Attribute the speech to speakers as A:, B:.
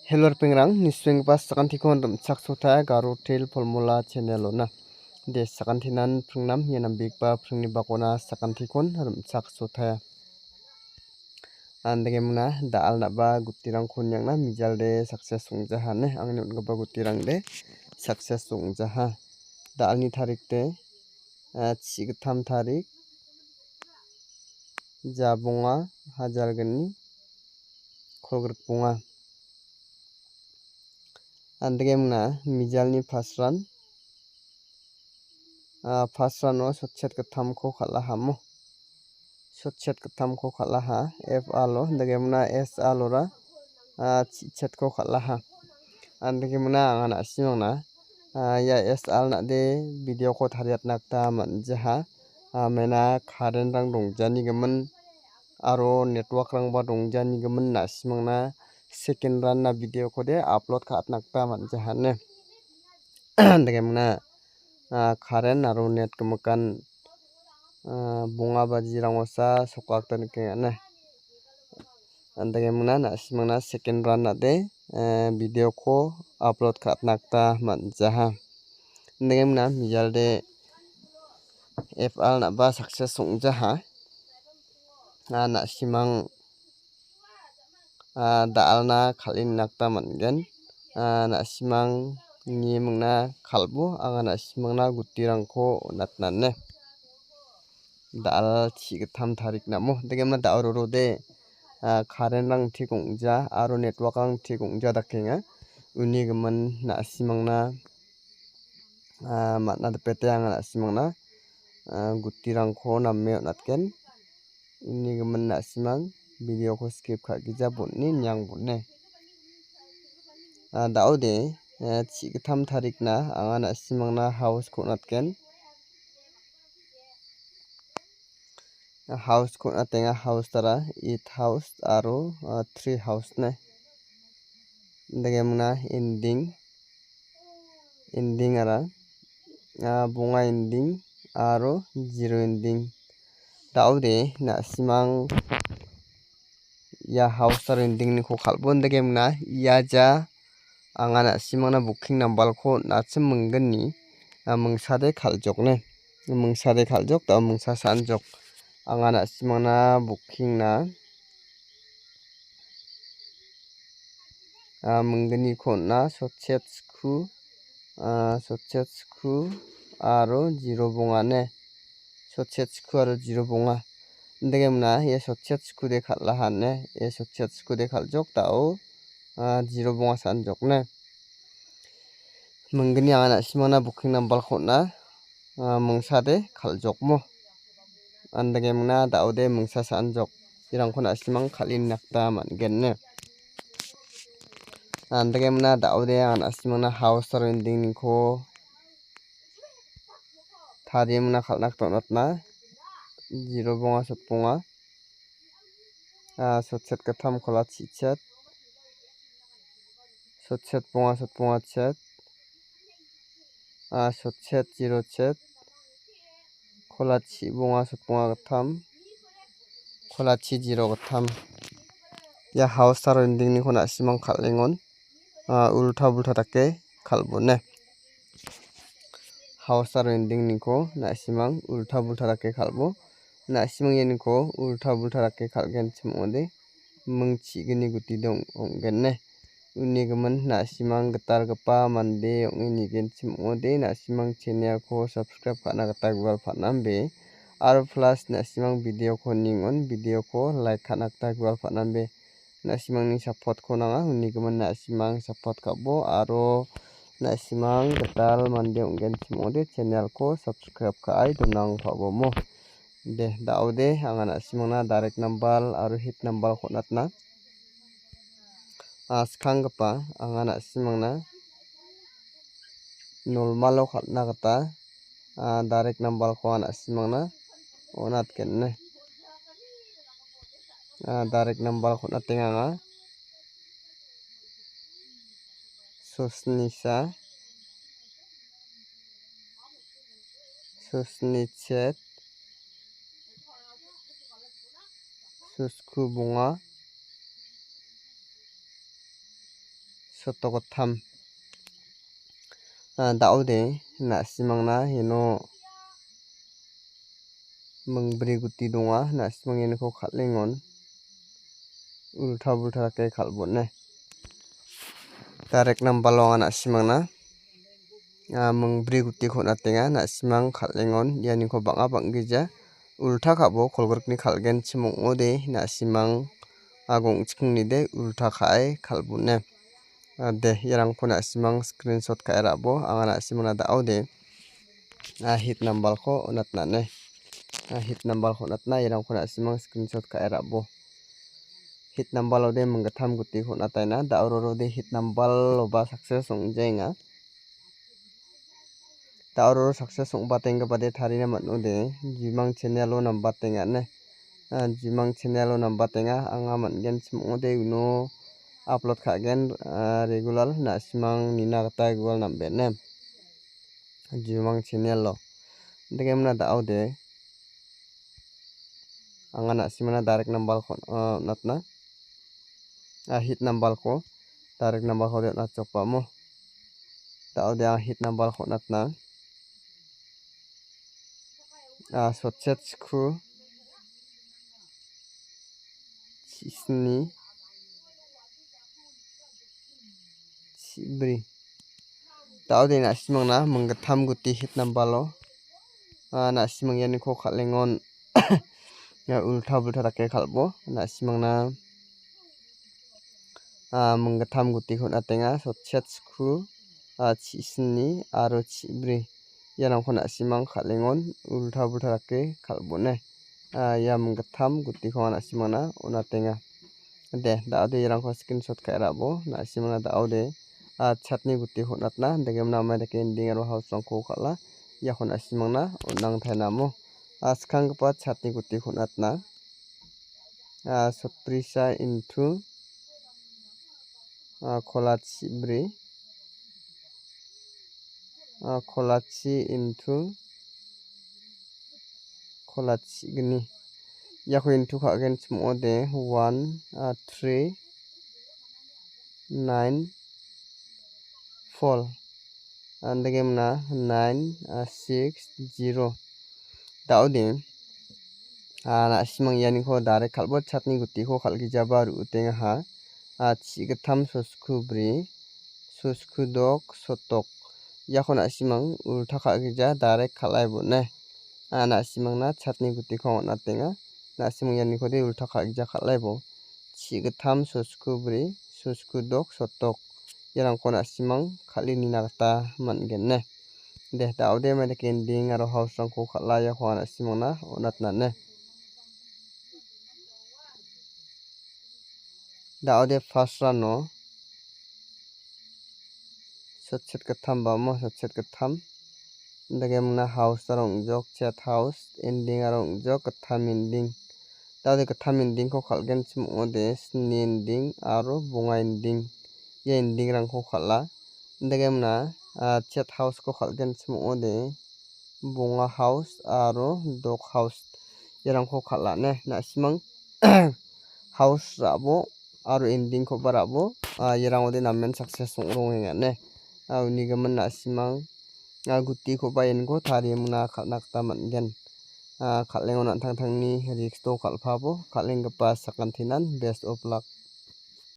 A: Hello pengrang niswing pas sakanti kon sak sota garu tel formula channel na de sakanti nan pringnam yanam big ba pringni bakona sakanti kon sak sota andege muna da alna ba gutirang kon yang na mijal de success sungjaha ne angni unga gutirang de success sungjaha da alni tarik de chigtham tarik jabunga hajalgani khogruk bunga andege muna mijalni pasran o sotchet katham ko khala hamo sotchet katham ko khala ha f alo andege muna s alo ra chichet ko khala ha andege muna angana simangna ya s al na de video ko thariat nakta manjaha mena current rang dongjani gaman aro network rang ba dongjani gaman na simangna second run na video ko de upload khat nakta manjaha ne andege muna current aro net kemakan bunga baji rangosa sokak tan ke ne andege muna na simangna second run na de video ko upload khat nakta manjaha andege muna mijal de fl na ba success sungjaha na simang daalna khalin nakta mangen na simang ni mungna khalbu angana simangna gutirangko natnanne daal chigtham tarik namo degemna dauroro de current rang thikungja aro network rang thikungja dakenga uni gaman na simangna matna de pete angana simangna gutirangko namme natken uni gaman na simang video ko skip khagija botni nyang botne daude chigtham tarik na angana simangna house ko natken house ko natenga house tara it house aro tree house ne dege muna ending ara bunga ending aro zero ending daude na simang ya house tar ending ni ko khalbon dege muna ya ja angana simangna booking number ko nachim munggan ni mungsade khaljokne mungsade khaljok ta mungsa sanjok angana simangna booking na munggani ko na sotchet sku aro zero bunga ne sotchet sku aro zero bunga dege muna ye sotchet sku de khala hanne ye sotchet sku de khaljok tao zero bunga sanjok ne munggani angana simangna booking number ko na mungsade khaljokmo andege muna daude mungsa sanjok irangko na simang khalin nakta mangen ne andege muna daude angana simangna house tar ending ni ko thari muna khalnak tonatna zero bunga sotpunga sotchet katham khola chichet sotchet bunga sotpunga chet sotchet zero chet khola chi bunga sotpunga gatham khola chi zero gatham ya house tar ending ni ko na simang khalingon ulta bulta dake khalbone house tar ending ni ko na simang ulta bulta dake khalbo na simang yani ko ulta bulta dake khalgen chimode mungchi gini guti dong ongen ne uni gaman na simang gitar gapa mande ongni nigen chimode na simang channel ko subscribe khana gata gwal phanambe aro plus na simang video ko ningon video ko like khana gata gwal phanambe na simang ni support ko nanga uni gaman na simang support kabo aro na simang gital mande onggen chimode channel ko subscribe kai donang phabomo de daude angana simangna direct number aro hit number ko natna skhanggpa angana simangna normal o khalna gata direct number ko ana simangna onatkenne direct number ko natenga nga susnisa susnichet susku bunga soto katham daude na simangna hino mengbrei guti donga na simang yeniko khatlengon ulta bulta ke khalbonne direct number longa na simangna mengbrei guti khona tenga na simang khatlengon yaniko banga banggija ulta khabo kolgrukni khalgen chimongode na simang agong chikungni de ulta khai khalbonne de yarangko na simang screenshot khai rabo anga na simangna daude hit number ko unatna ne hit number ko natna yarangko na simang screenshot khai rabo hit number lode menggatham guti khona taina dauroro de hit number loba success ongjainga dauroro success ongba tenga bade tharina manode jimang channel lo number tenga ne jimang channel lo number tenga anga mangen chimode uno upload khagen regular na simang nina gata google nambe ne jimang channel lo degemna daude anga na simana direct number ko natna hit number ko direct number ko na chopamo daude hit number ko natna sotchet skru sisni sibri daude na simangna menggatham guti hit number lo na simang yaniko khatlengon ulta bulta take khalbo na simangna menggatham guti khona tenga sotchet skru sisni aro sibri yarangko na simang khatlengon ulta bulta take khalbone ya menggatham guti khona na simangna ona tenga de daude yarangko screenshot khai rabo na simangna daude chatni guti khonatna degemna mai ke ending aro house rangko khala yakhona simangna onang thainamo askhangpa chatni guti khonatna sotprisa into kholachi into kholachi gni yakho into khagen chmode 1 3 9 4 andegemna 9 6 0 daude na simang yaniko direct khalbo chatni guti ko khalgijaba rutenga ha chigatham soskubri soskudok sotok yakhona simang ulta khagija direct khalaibone na simangna chatni guti ko natenga na simang yaniko de ulta khagija khalaibo chigatham soskubri soskudok sotok yarangko na simang khalini nagta mangenne de daude mai ke ending aro house rangko khala yakhona simangna onatna ne daude first rano sotchet katham bamo sotchet katham degemna house arongjok chat house ending arongjok katham ending daude katham ending ko khalgen chmode sni ending aro bonga ending ye ending rangko khala degemna chat house ko khalgen chmode bonga house aro dog house yarangko khala ne na simang house rabo aro ending ko barabo yarangode namen success ongrongenga ne unigaman na simang guti ko bayen ko tharimuna khalnakta mangen khatlengon anthangthangni risk to khalphabo khatlengpa sakanthinan best of luck